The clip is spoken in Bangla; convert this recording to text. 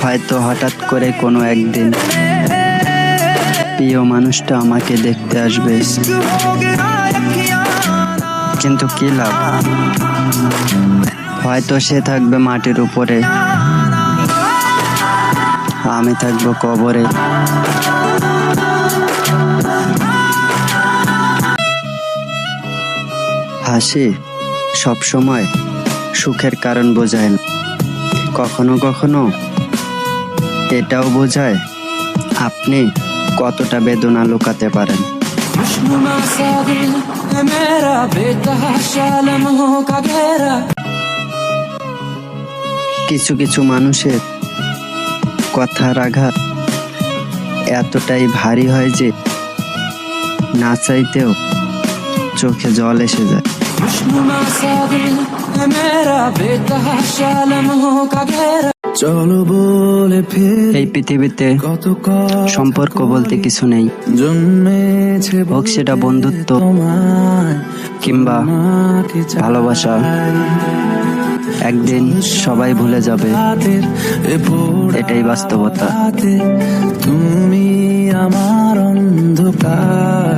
হয়তো হঠাৎ করে কোনো একদিন প্রিয় মানুষটা আমাকে দেখতে আসবে, কিন্তু কি লাভ? হয়তো সে থাকবে মাটির উপরে, আমি থাকবো কবরে। হাসি সবসময় সুখের কারণ বোঝায় না, কখনো কখনো এটাও বোঝায় আপনি কতটা বেদনা লুকাতে পারেন। কিছু কিছু মানুষের কথার আঘাত এতটাই ভারী হয় যে না চাইতেও চোখে জল এসে যায়। এই পৃথিবীতে সম্পর্ক বলতে কিছু নেই, হোক সেটা বন্ধুত্ব কিংবা ভালোবাসা, একদিন সবাই ভুলে যাবে, এটাই বাস্তবতা। তুমি আমার অন্ধকার।